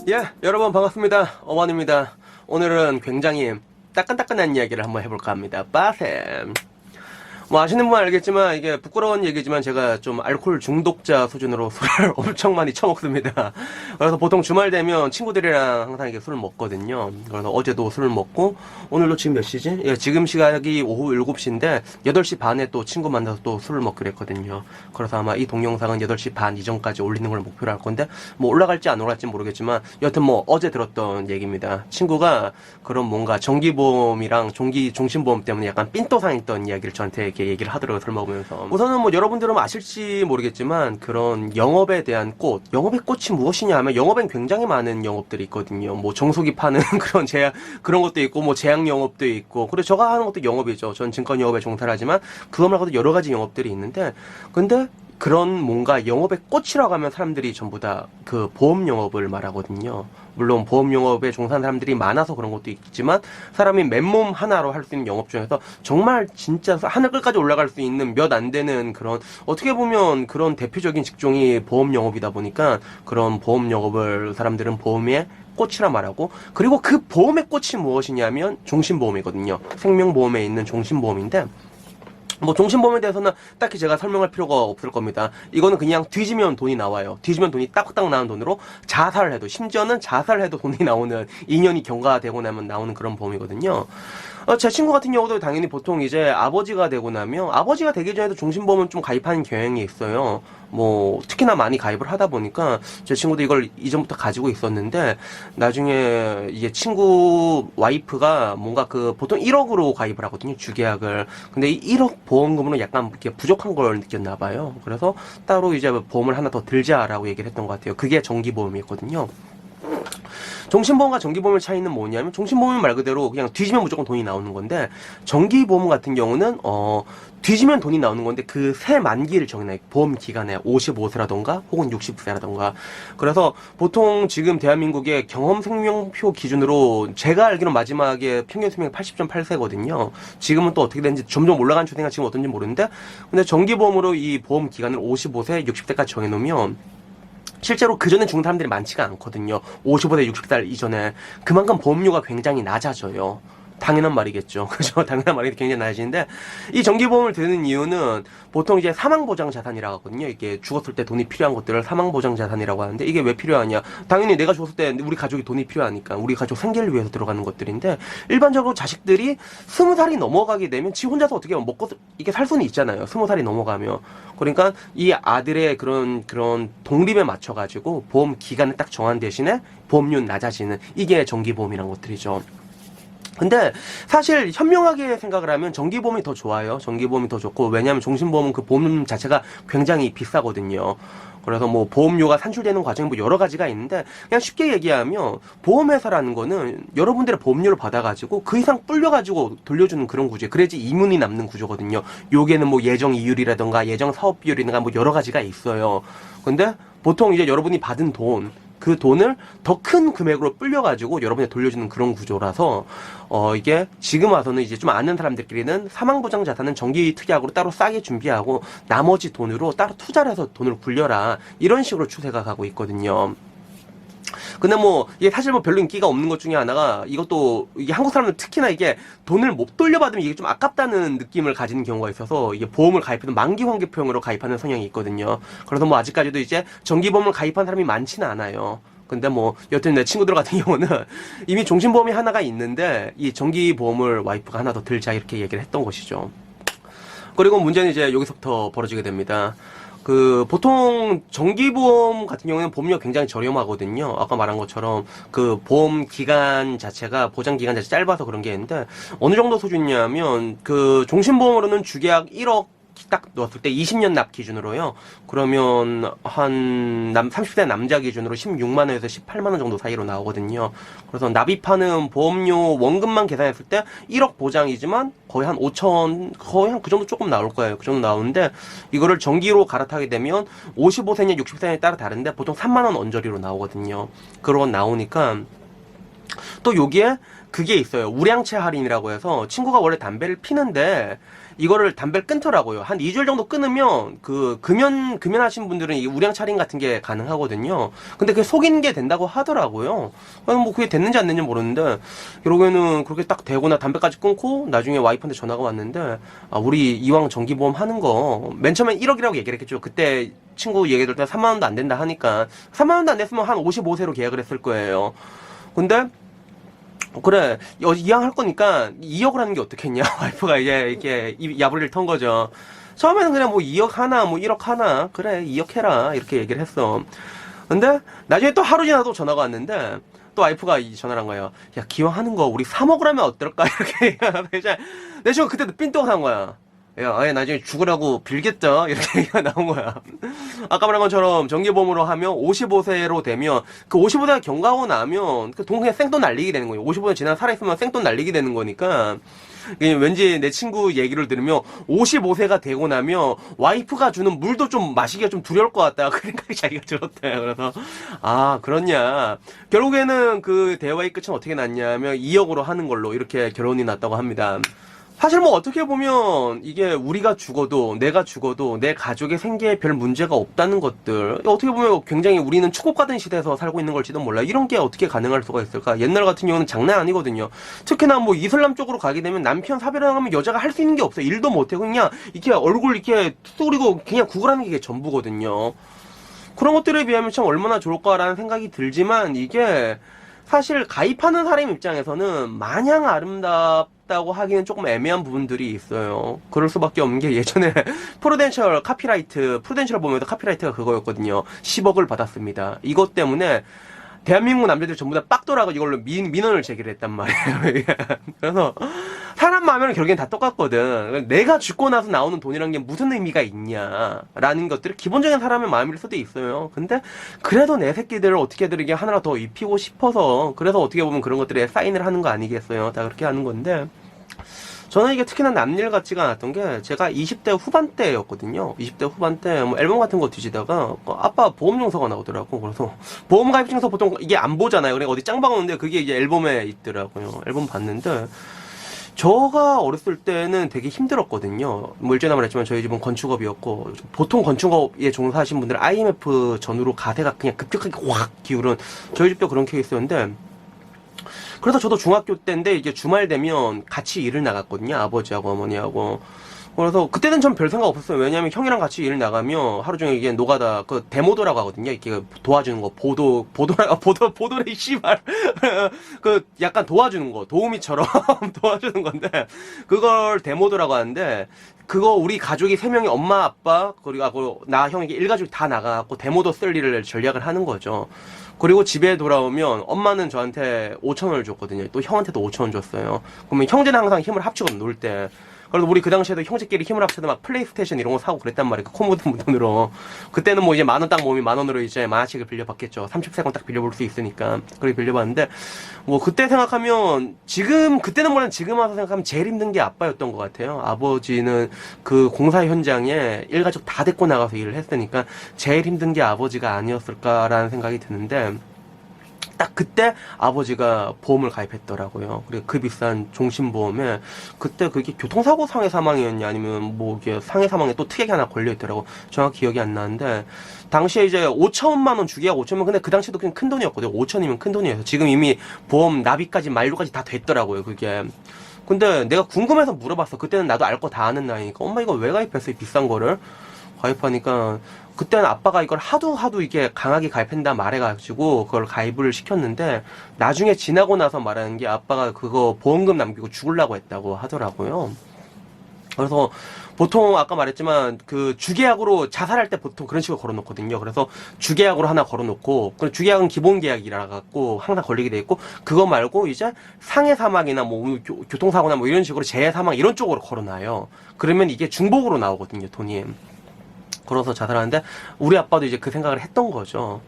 예, 여러분 반갑습니다. 어원입니다. 오늘은 굉장히 따끈따끈한 이야기를 한번 해볼까 합니다. 빠셈. 뭐 아시는 분 알겠지만 이게 부끄러운 얘기지만 제가 좀 알코올 중독자 수준으로 술을 엄청 많이 처먹습니다. 그래서 보통 주말 되면 친구들이랑 항상 이렇게 술을 먹거든요. 그래서 어제도 술을 먹고 오늘도 지금 몇 시지? 예, 지금 시각이 오후 7시인데 8시 반에 또 친구 만나서 또 술을 먹기로 했거든요. 그래서 아마 이 동영상은 8시 반 이전까지 올리는 걸 목표로 할 건데 뭐 올라갈지 안 올라갈지 모르겠지만 여튼 뭐 어제 들었던 얘기입니다. 친구가 그런 뭔가 정기보험이랑 종신보험 때문에 약간 삔또상했던 이야기를 저한테 이렇게 얘기를 하더라고요. 술 먹으면서. 우선은 뭐 여러분들은 아실지 모르겠지만 그런 영업에 대한 꽃, 영업의 꽃이 무엇이냐 하면 영업엔 굉장히 많은 영업들이 있거든요. 뭐 정수기 파는 그런 것도 있고 뭐 제약 영업도 있고, 그리고 제가 하는 것도 영업이죠. 전 증권 영업에 종사를 하지만 그거 말고도 여러 가지 영업들이 있는데, 근데 그런 뭔가 영업의 꽃이라고 하면 사람들이 전부 다 그 보험 영업을 말하거든요. 물론 보험 영업에 종사하는 사람들이 많아서 그런 것도 있지만 사람이 맨몸 하나로 할 수 있는 영업 중에서 정말 진짜 하늘 끝까지 올라갈 수 있는 몇 안 되는 그런, 어떻게 보면 그런 대표적인 직종이 보험 영업이다 보니까 그런 보험 영업을 사람들은 보험의 꽃이라 말하고, 그리고 그 보험의 꽃이 무엇이냐면 종신보험이거든요. 생명보험에 있는 종신보험인데, 뭐 종신보험에 대해서는 딱히 제가 설명할 필요가 없을 겁니다. 이거는 그냥 뒤지면 돈이 나와요. 뒤지면 돈이 따박따박 나오는 돈으로 자살을 해도, 심지어는 자살을 해도 돈이 나오는, 2년이 경과되고 나면 나오는 그런 보험이거든요. 제 친구 같은 경우도 당연히 보통 이제 아버지가 되고 나면, 아버지가 되기 전에도 종신보험은 좀 가입하는 경향이 있어요. 뭐 특히나 많이 가입을 하다 보니까 제 친구도 이걸 이전부터 가지고 있었는데, 나중에 이게 친구 와이프가 뭔가 그 보통 1억으로 가입을 하거든요, 주계약을. 근데 이 1억 보험금으로 약간 이렇게 부족한 걸 느꼈나 봐요. 그래서 따로 이제 보험을 하나 더 들자라고 얘기를 했던 것 같아요. 그게 정기보험이었거든요. 종신보험과 정기보험의 차이는 뭐냐면, 종신보험은 말 그대로 그냥 뒤지면 무조건 돈이 나오는 건데, 정기보험 같은 경우는 뒤지면 돈이 나오는 건데 그 세 만기를 정해놔요. 보험 기간에 55세라던가 혹은 60세라던가. 그래서 보통 지금 대한민국의 경험생명표 기준으로 제가 알기로 마지막에 평균 수명이 80.8세거든요. 지금은 또 어떻게 되는지 점점 올라가는 추세가 지금 어떤지 모르는데, 근데 정기보험으로 이 보험 기간을 55세, 60세까지 정해놓으면 실제로 그 전에 죽는 사람들이 많지가 않거든요. 55세, 60살 이전에. 그만큼 보험료가 굉장히 낮아져요. 당연한 말이겠죠. 그죠? 당연한 말이 굉장히 낮아지는데, 이 정기보험을 드는 이유는 보통 이제 사망보장 자산이라고 하거든요. 이게 죽었을 때 돈이 필요한 것들을 사망보장 자산이라고 하는데, 이게 왜 필요하냐? 당연히 내가 죽었을 때 우리 가족이 돈이 필요하니까, 우리 가족 생계를 위해서 들어가는 것들인데, 일반적으로 자식들이 20살이 넘어가게 되면 지 혼자서 어떻게 먹고 이게 살 수는 있잖아요. 20살이 넘어가면. 그러니까 이 아들의 그런 독립에 맞춰가지고 보험 기간을 딱 정한 대신에 보험료는 낮아지는, 이게 정기보험이란 것들이죠. 근데 사실 현명하게 생각을 하면 정기보험이 더 좋아요. 정기보험이 더 좋고, 왜냐하면 종신보험은 그 보험 자체가 굉장히 비싸거든요. 그래서 뭐 보험료가 산출되는 과정이 뭐 여러 가지가 있는데, 그냥 쉽게 얘기하면 보험회사라는 거는 여러분들의 보험료를 받아가지고 그 이상 불려가지고 돌려주는 그런 구조예요. 그래야지 이문이 남는 구조거든요. 요게는 뭐 예정 이율이라던가 예정 사업 비율이라든가 뭐 여러 가지가 있어요. 근데 보통 이제 여러분이 받은 돈, 그 돈을 더 큰 금액으로 불려가지고 여러분이 돌려주는 그런 구조라서, 이게 지금 와서는 이제 좀 아는 사람들끼리는 사망보장 자산은 정기 특약으로 따로 싸게 준비하고 나머지 돈으로 따로 투자를 해서 돈을 굴려라, 이런 식으로 추세가 가고 있거든요. 근데 뭐 이게 사실 뭐 별로 인기가 없는 것 중에 하나가, 이것도 이게 한국 사람들 특히나 이게 돈을 못 돌려받으면 이게 좀 아깝다는 느낌을 가지는 경우가 있어서, 이게 보험을 가입해도 만기 환급형으로 가입하는 성향이 있거든요. 그래서 뭐 아직까지도 이제 정기보험을 가입한 사람이 많지는 않아요. 근데 뭐 여튼 내 친구들 같은 경우는 이미 종신보험이 하나가 있는데 이 정기보험을 와이프가 하나 더 들자, 이렇게 얘기를 했던 것이죠. 그리고 문제는 이제 여기서부터 벌어지게 됩니다. 보통 정기보험 같은 경우는 보험료가 굉장히 저렴하거든요. 아까 말한 것처럼 그 보험 기간 자체가, 보장 기간 자체 짧아서 그런 게 있는데, 어느 정도 수준이냐면 그 종신보험으로는 주계약 1억 딱 넣었을 때 20년 납 기준으로요. 그러면 한 30대 남자 기준으로 16만 원에서 18만 원 정도 사이로 나오거든요. 그래서 납입하는 보험료 원금만 계산했을 때 1억 보장이지만 거의 한 5천, 거의 한 그 정도 조금 나올 거예요. 그 정도 나오는데, 이거를 정기로 갈아타게 되면 55세냐 60세냐에 따라 다른데 보통 3만 원 언저리로 나오거든요. 그러고 나오니까 또 여기에 그게 있어요. 우량채 할인이라고 해서, 친구가 원래 담배를 피는데 이거를 담배를 끊더라고요. 한 2주일 정도 끊으면 그 금연하신 분들은 이 우량 차림 같은 게 가능하거든요. 근데 그게 속인 게 된다고 하더라고요. 뭐 그게 됐는지 안 됐는지 모르는데 결국에는 그렇게 딱 되고 담배까지 끊고 나중에 와이프한테 전화가 왔는데 우리 이왕 정기보험 하는 거 맨 처음엔 1억이라고 얘기를 했겠죠. 그때 친구 얘기 들을 때 3만 원도 안 된다 하니까 3만 원도 안 됐으면 한 55세로 계약을 했을 거예요. 근데 그래 이왕 할 거니까 2억을 하는 게 어떻겠냐. 와이프가 이제 이렇게 야부리를 턴 거죠. 처음에는 그냥 뭐 2억 하나 뭐 1억 하나 그래 2억 해라 이렇게 얘기를 했어. 근데 나중에 또 하루 지나도 전화가 왔는데 또 와이프가 전화를 한 거예요. 야 기왕 하는 거 우리 3억을 하면 어떨까 이렇게 얘기하면서 내 친구 그때도 삔또가 난 거야. 야, 아예 나중에 죽으라고 빌겠다. 이렇게 얘기가 나온 거야. 아까 말한 것처럼 정기보험으로 하면 55세로 되면 그 55세가 경과하고 나면 그 돈 그냥 생돈 날리게 되는 거예요. 55세 지나 살아있으면 생돈 날리게 되는 거니까. 왠지 내 친구 얘기를 들으면 55세가 되고 나면 와이프가 주는 물도 좀 마시기가 좀 두려울 것 같다. 그 생각이 자기가 들었대요. 그래서 그렇냐. 결국에는 그 대화의 끝은 어떻게 났냐면 2억으로 하는 걸로 이렇게 결론이 났다고 합니다. 사실 뭐 어떻게 보면 이게 우리가 죽어도 내가 죽어도 내 가족의 생계에 별 문제가 없다는 것들 어떻게 보면 굉장히 우리는 축복받은 시대에서 살고 있는 걸지도 몰라. 이런 게 어떻게 가능할 수가 있을까? 옛날 같은 경우는 장난 아니거든요. 특히나 뭐 이슬람 쪽으로 가게 되면 남편 사별하면 여자가 할 수 있는 게 없어요. 일도 못해. 그냥 이렇게 얼굴 이렇게 뚜리고 그냥 구걸하는 게 전부거든요. 그런 것들에 비하면 참 얼마나 좋을까라는 생각이 들지만 이게 사실 가입하는 사람 입장에서는 마냥 아름답다고 하기는 조금 애매한 부분들이 있어요. 그럴 수밖에 없는 게 예전에 프루덴셜 보면서 카피라이트가 그거였거든요. 10억을 받았습니다. 이것 때문에 대한민국 남자들 전부 다 빡 돌아가 이걸로 민원을 제기를 했단 말이에요. 그래서 사람 마음에는 결국엔 다 똑같거든. 내가 죽고 나서 나오는 돈이란 게 무슨 의미가 있냐라는 것들이 기본적인 사람의 마음일 수도 있어요. 근데 그래도 내 새끼들을 어떻게든 이게 하나 더 입히고 싶어서 그래서 어떻게 보면 그런 것들에 사인을 하는 거 아니겠어요. 다 그렇게 하는 건데 저는 이게 특히나 남일 같지가 않았던 게 제가 20대 후반대였거든요. 20대 후반대 뭐 앨범 같은 거 뒤지다가 아빠 보험용서가 나오더라고. 그래서 보험 가입증서 보통 이게 안 보잖아요. 그러니까 어디 짱방 오는데 그게 이제 앨범에 있더라고요. 앨범 봤는데 저가 어렸을 때는 되게 힘들었거든요. 뭐 일전에 말했지만 저희 집은 건축업이었고 보통 건축업에 종사하신 분들 IMF 전후로 가세가 그냥 급격하게 확 기울은 저희 집도 그런 케이스였는데 그래서 저도 중학교 때인데 이게 주말 되면 같이 일을 나갔거든요. 아버지하고 어머니하고. 그래서 그때는 전 별 생각 없었어요. 왜냐면 형이랑 같이 일 나가면 하루 종일 이게 노가다 그 데모도라고 하거든요. 이렇게 도와주는 거 보도래 씨발 그 약간 도와주는 거 도우미처럼 도와주는 건데 그걸 데모도라고 하는데 그거 우리 가족이 3명이 엄마 아빠 그리고 나 형에게 일가족이 다 나가갖고 데모도 쓸 일을 전략을 하는 거죠. 그리고 집에 돌아오면 엄마는 저한테 5,000원을 줬거든요. 또 형한테도 5,000원 줬어요. 그러면 형제는 항상 힘을 합치거든 놀 때. 그래서 우리 그 당시에도 형제끼리 힘을 합쳐서 막 플레이스테이션 이런 거 사고 그랬단 말이에요. 그 코모드 돈으로. 그때는 뭐 이제 10,000원 딱 모으면 10,000원으로 이제 만화책을 빌려봤겠죠. 30세권 딱 빌려볼 수 있으니까. 그렇게 빌려봤는데, 뭐 그때 생각하면, 그때는 몰라 지금 와서 생각하면 제일 힘든 게 아빠였던 것 같아요. 아버지는 그 공사 현장에 일가족 다 데리고 나가서 일을 했으니까 제일 힘든 게 아버지가 아니었을까라는 생각이 드는데, 딱 그때 아버지가 보험을 가입했더라고요. 그리고 그 비싼 종신보험에 그때 그게 교통사고 상해 사망이었냐 아니면 뭐 이게 상해 사망에 또 특약이 하나 걸려있더라고. 정확히 기억이 안 나는데 당시에 이제 5천만 원 주기하고 5천만 근데 그 당시에도 그냥 큰 돈이었거든요. 5천이면 큰 돈이어서 지금 이미 보험 납입까지 만료까지 다 됐더라고요. 그게. 근데 내가 궁금해서 물어봤어. 그때는 나도 알 거 다 아는 나이니까 엄마 이거 왜 가입했어? 이 비싼 거를 가입하니까 그때는 아빠가 이걸 하도 이게 강하게 가입한다 말해가지고 그걸 가입을 시켰는데 나중에 지나고 나서 말하는 게 아빠가 그거 보험금 남기고 죽으려고 했다고 하더라고요. 그래서 보통 아까 말했지만 그 주계약으로 자살할 때 보통 그런 식으로 걸어놓거든요. 그래서 주계약으로 하나 걸어놓고 그 주계약은 기본 계약이라 갖고 항상 걸리게 돼 있고 그거 말고 이제 상해 사망이나 뭐 교통사고나 뭐 이런 식으로 재해 사망 이런 쪽으로 걸어놔요. 그러면 이게 중복으로 나오거든요, 돈이. 걸어서 자살하는데 우리 아빠도 이제 그 생각을 했던 거죠.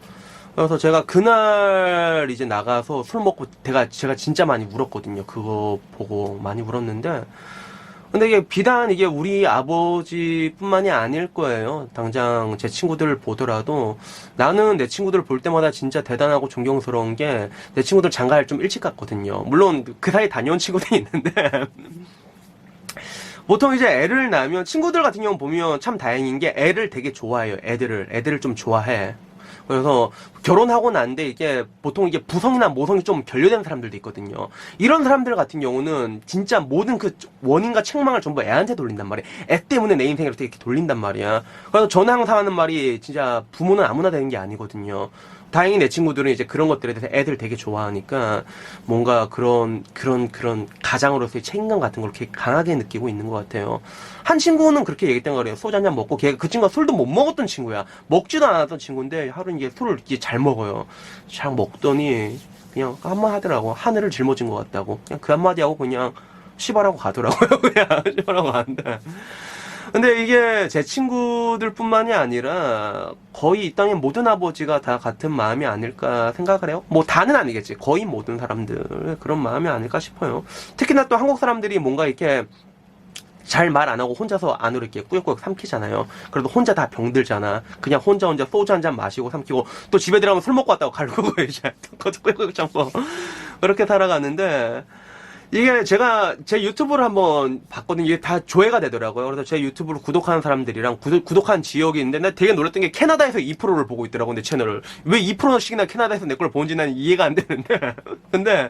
그래서 제가 그날 이제 나가서 술 먹고 제가 진짜 많이 울었거든요. 그거 보고 많이 울었는데 근데 이게 비단 이게 우리 아버지뿐만이 아닐 거예요. 당장 제 친구들을 보더라도 나는 내 친구들을 볼 때마다 진짜 대단하고 존경스러운 게 내 친구들 장가를 좀 일찍 갔거든요. 물론 그 사이에 다녀온 친구들이 있는데 보통 이제 애를 낳으면 친구들 같은 경우 보면 참 다행인 게 애를 되게 좋아해요. 애들을 좀 좋아해. 그래서 결혼하고 난데 이게 보통 이게 부성이나 모성이 좀 결여된 사람들도 있거든요. 이런 사람들 같은 경우는 진짜 모든 그 원인과 책망을 전부 애한테 돌린단 말이야. 애 때문에 내 인생을 이렇게 돌린단 말이야. 그래서 저는 항상 하는 말이 진짜 부모는 아무나 되는 게 아니거든요. 다행히 내 친구들은 이제 그런 것들에 대해서 애들 되게 좋아하니까 뭔가 그런 가장으로서의 책임감 같은 걸 이렇게 강하게 느끼고 있는 것 같아요. 한 친구는 그렇게 얘기했던 거래요. 소주 한 잔 먹고 걔가 그 친구가 술도 못 먹었던 친구야. 먹지도 않았던 친구인데 하루 이게 술을 이렇게 잘 먹어요. 잘 먹더니 그냥 한마디 하더라고. 하늘을 짊어진 것 같다고. 그냥 그 한마디 하고 그냥 시발하고 가더라고요. 그냥 시발하고 가는데. 근데 이게 제 친구들 뿐만이 아니라 거의 이 땅의 모든 아버지가 다 같은 마음이 아닐까 생각을 해요. 뭐 다는 아니겠지. 거의 모든 사람들 그런 마음이 아닐까 싶어요. 특히나 또 한국 사람들이 뭔가 이렇게 잘 말 안 하고 혼자서 안으로 이렇게 꾸역꾸역 삼키잖아요. 그래도 혼자 다 병들잖아. 그냥 혼자 소주 한 잔 마시고 삼키고 또 집에 들어가면 술 먹고 왔다고 갈구고 이제 그것도 꾸역꾸역 참고 그렇게 살아가는데 이게 제가 제 유튜브를 한번 봤거든요. 이게 다 조회가 되더라고요. 그래서 제 유튜브를 구독하는 사람들이랑 구독한 지역이 있는데 나 되게 놀랐던 게 캐나다에서 2%를 보고 있더라고 내 채널을. 왜 2%씩이나 캐나다에서 내 걸 보는지 난 이해가 안 되는데 근데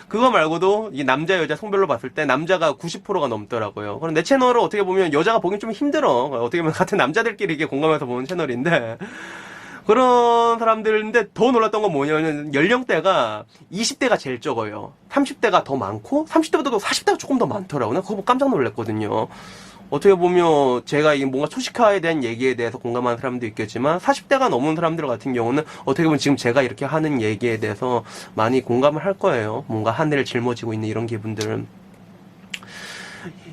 그거 말고도 이 남자 여자 성별로 봤을 때 남자가 90%가 넘더라고요. 그럼 내 채널을 어떻게 보면 여자가 보긴 좀 힘들어. 어떻게 보면 같은 남자들끼리 이게 공감해서 보는 채널인데 그런 사람들인데 더 놀랐던 건 뭐냐면 연령대가 20대가 제일 적어요. 30대가 더 많고 30대보다도 40대가 조금 더 많더라고요. 그거 보고 깜짝 놀랐거든요. 어떻게 보면 제가 이 뭔가 초식화에 대한 얘기에 대해서 공감하는 사람도 있겠지만 40대가 넘은 사람들 같은 경우는 어떻게 보면 지금 제가 이렇게 하는 얘기에 대해서 많이 공감을 할 거예요. 뭔가 하늘을 짊어지고 있는 이런 기분들은.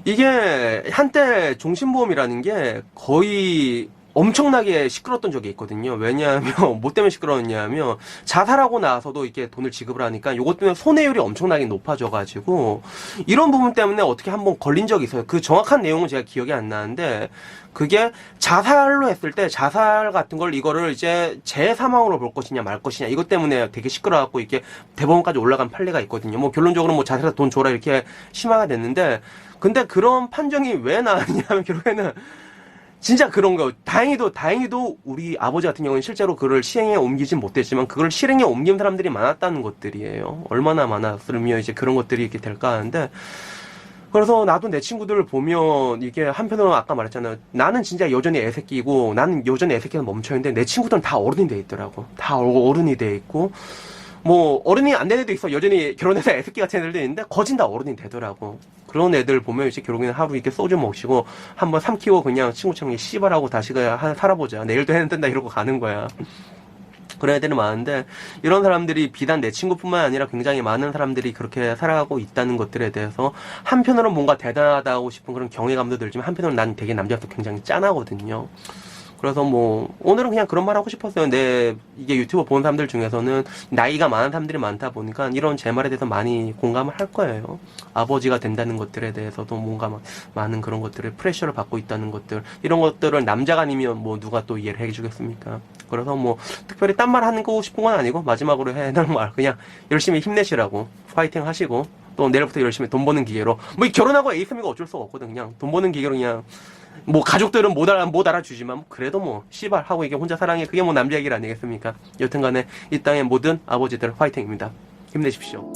이게 한때 종신보험이라는 게 거의 엄청나게 시끄러웠던 적이 있거든요. 왜냐하면 뭐 때문에 시끄러웠냐면 자살하고 나서도 이렇게 돈을 지급을 하니까 이것 때문에 손해율이 엄청나게 높아져가지고 이런 부분 때문에 어떻게 한번 걸린 적이 있어요. 그 정확한 내용은 제가 기억이 안 나는데 그게 자살로 했을 때 자살 같은 걸 이거를 이제 재사망으로 볼 것이냐 말 것이냐 이것 때문에 되게 시끄러워갖고 이렇게 대법원까지 올라간 판례가 있거든요. 뭐 결론적으로 뭐 자살해서 돈 줘라 이렇게 심화가 됐는데 근데 그런 판정이 왜 나왔냐면 결국에는 진짜 그런 거 다행히도 우리 아버지 같은 경우는 실제로 그걸 시행에 옮기진 못했지만 그걸 실행에 옮긴 사람들이 많았다는 것들이에요. 얼마나 많았으면 이제 그런 것들이 이렇게 될까 하는데 그래서 나도 내 친구들을 보면 이게 한편으로는 아까 말했잖아요. 나는 진짜 여전히 애새끼고 나는 여전히 애새끼가 멈춰있는데 내 친구들은 다 어른이 돼 있더라고. 다 어른이 돼 있고 뭐 어른이 안 된 애도 있어. 여전히 결혼해서 애새끼 같은 애들도 있는데 거진 다 어른이 되더라고. 그런 애들 보면 이제 결국에는 하루 이렇게 소주 마시고 한번 삼키고 그냥 친구처럼 씨발하고 다시 그냥 살아보자. 내일도 해는 뜬다 이러고 가는 거야. 그런 애들이 많은데 이런 사람들이 비단 내 친구뿐만 아니라 굉장히 많은 사람들이 그렇게 살아가고 있다는 것들에 대해서 한편으로는 뭔가 대단하다고 싶은 그런 경외감도 들지만 한편으로는 난 되게 남자도 굉장히 짠하거든요. 그래서 뭐 오늘은 그냥 그런 말 하고 싶었어요. 이게 유튜브 보는 사람들 중에서는 나이가 많은 사람들이 많다 보니까 이런 제 말에 대해서 많이 공감을 할 거예요. 아버지가 된다는 것들에 대해서도 뭔가 많은 그런 것들을 프레셔를 받고 있다는 것들 이런 것들을 남자가 아니면 뭐 누가 또 이해를 해주겠습니까? 그래서 뭐 특별히 딴 말 하는 거 싶은 건 아니고 마지막으로 해놓은 말 그냥 열심히 힘내시라고 파이팅 하시고 또 내일부터 열심히 돈 버는 기계로 뭐 결혼하고 애 있으면 어쩔 수가 없거든. 그냥 돈 버는 기계로 그냥 뭐 가족들은 못 알아주지만 그래도 뭐 씨발 하고 이게 혼자 사랑해 그게 뭐 남자 얘기를 아니겠습니까? 여튼간에 이 땅의 모든 아버지들 화이팅입니다. 힘내십시오.